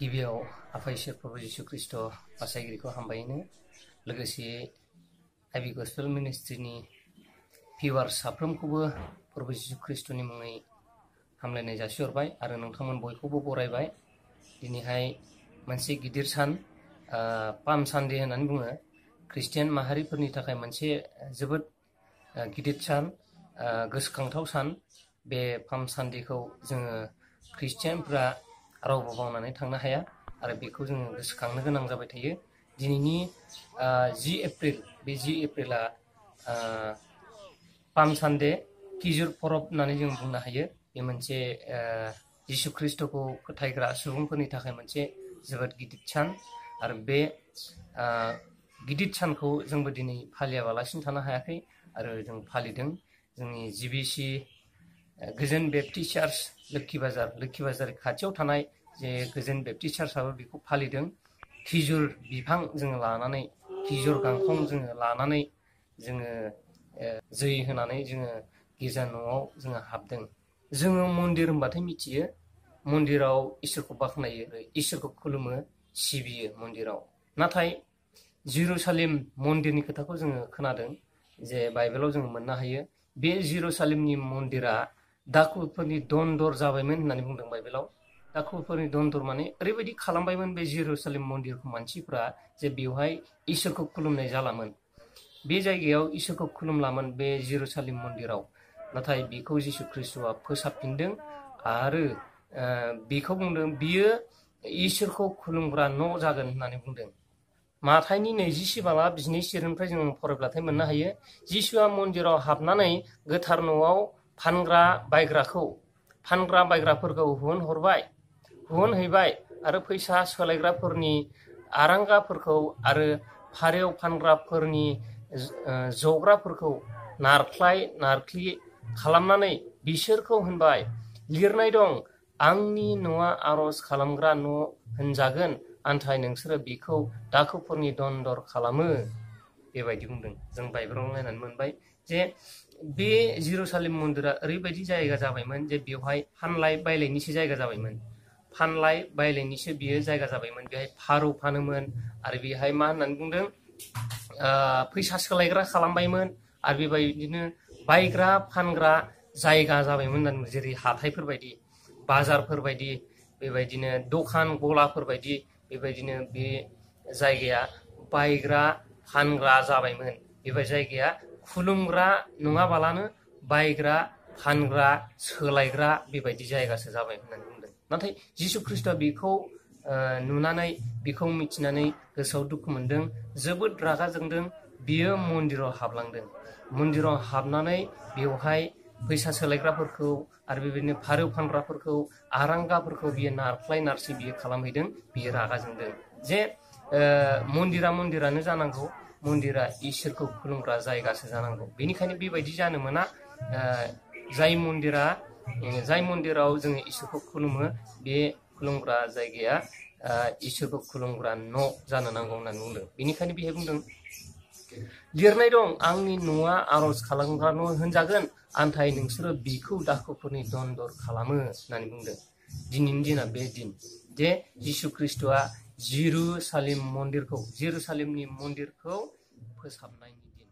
गिबियाव आफा इसोर प्रभु जिशु ख्रिस्ट' बासायगिरिखौ हामबायनो लोगोसे I.B.Gospel मिनिस्ट्रिनि भिउवार साफ्रोमखौबो प्रभु जिशु ख्रिस्ट'नि मुङै हामलायनाय जासिहरबाय आरो नोंथांमोन बयखौबो बरायबाय। दिनैहाय मोनसे गिदिर सान पाम सानडे होननानै बुङो। ख्रिस्टियान माहारिफोरनि थाखाय मोनसे जोबोद गिदिर सान, गोसोखांथाव सान। बे पाम सानडेखौ जोङो ख्रिस्टियानफ्रा रावबो बावनानै थांनो हाया आरो बेखौ जोङो गोसोखांनो गोनां जाबाय थायो। दिनैनि 10 एप्रिल, बे 10 एप्रिला पाम सानडे खिजुर परब होननानै जों बुंनो हायो। बे मोनसे जिशु ख्रिस्ट'खौ फोथायग्रा सुबुंफोरनि थाखाय मोनसे जोबोद गिदिर सान आरो बे गिदिर सानखौ जोंबो दिनै फालियाबालासिनो थानो हायाखै आरो जों फालिदों। जोंनि GBC गोजोन बेप्टिस्ट चार्च लोक्षी बाजार खाथियाव थानाय जे गोजोन बेप्टिस्ट चार्चआबो बेखौ फालिदों। खिजुर बिफां जोङो लानानै, खिजुर गांखं जोङो लानानै जोङो जै होनानै जोङो गिर्जा न'आव जोङो हाबदों। जोङो मन्दिर होनबाथाय मिथियो, मन्दिराव इसोरखौ बाख्नायो, इसोरखौ खुलुमो, सिबियो मन्दिराव। नाथाय जेरुसालेम मन्दिरनि खोथाखौ जोङो खोनादों, जे बाइबेलाव जोङो मोननो हायो। बे जेरुसालेमनि मन्दिरा दाखुफोरनि दन्दर जाबायमोन होननानै बुंदों बाइबेलाव। दाखुफोरनि दन्दर माने ओरैबायदि खालामबायमोन बे जेरुसालेम मन्दिरखौ मानसिफ्रा, जे बेवहाय इसोरखौ खुलुमनाय जालामोन। बे जायगायाव इसोरखौ खुलुमलामोन बे जेरुसालेम मन्दिराव। नाथाय बेखौ जिशु ख्रिस्ट'आ फोसाबफिनदों आरो बेखौ बुंदों बियो इसोरखौ खुलुमग्रा न' जागोन होननानै बुंदों। माथाइनि 27:2 जों फरायब्लाथाय मोननो हायो। जिसुआ मन्दिराव हाबनानै गोथार न'आव फानग्रा बायग्राफोरखौ हुनहैबाय आरो फैसा सोलायग्राफोरनि आरांगाफोरखौ आरो फारेव फानग्राफोरनि जग्राफोरखौ नारख्लाय-नारख्लि खालामनानै बिसोरखौ होनबाय, लिरनाय दं, आंनि न'आ आरज खालामग्रा न' होनजागोन, नाथाय नोंसोरो बेखौ दाखुफोरनि दन्दर खालामो। बेबायदि बुंदों। जों बाइबेलाव नायनानै मोनबाय जे बे जेरुसालेम मन्दिरा ओरैबायदि जायगा जाबायमोन जे बेवहाय फानलाय बायलायनिसो जायगा जाबायमोन। फानलाय बायलायनिसो बियो जायगा जाबायमोन। बेहाय फारौ फानोमोन आरो बेहाय मा होननानै बुंदों, फैसा सोलायग्रा खालामबायमोन आरो बेबायदिनो बायग्रा फानग्रा जायगा जाबायमोन होननानै बुङो। जेरै हाथायफोर बायदि, बाजारफोर बायदि, बेबायदिनो दखान गलाफोर बायदि, बेबायदिनो बे जायगाया बायग्रा फानग्रा जाबायमोन। बेबायदि जायगाया खुलुमग्रा नङाबालानो बायग्रा फानग्रा सोलायग्रा बेबायदि जायगासो जाबाय होननानै बुंदों। नाथाय जिशु ख्रिस्ट'आ बेखौ नुनानै, बेखौ मिथिनानै गोसोआव दुखु मोनदों, जोबोद रागा जोंदों। बियो मन्दिराव हाबलांदों। मन्दिराव हाबनानै बेवहाय फैसा सोलायग्राफोरखौ आरो बेबायदिनो फारौ फानग्राफोरखौ, आरांगाफोरखौ बियो नारख्लाय नारसि बियो खालामहैदों। बियो रागा जोंदों जे मन्दिरानो जानांगौ, मन्दिरा इसोरखौ खुलुमग्रा जायगासो जानांगौ। बेनिखायनो बेबायदि जानो मोना। जाय मन्दिराव जोङो इसोरखौ खुलुमो, बे खुलुमग्रा जायगाया इसोरखौ खुलुमग्रा न' जानो नांगौ होननानै बुंदों। बेनिखायनो बेहाय बुंदों, लिरनाय दं, आंनि न'आ आरज खालामग्रा न' होनजागोन, नाथाय नोंसोरो बिखौ दाखुफोरनि दन्दर खालामो होननानै बुंदों। दिनैनि दिना बे दिन जे जिशु ख्रिस्ट'आ जेरुसालेमनि मन्दिरखौ फोसाबनायनि दिन।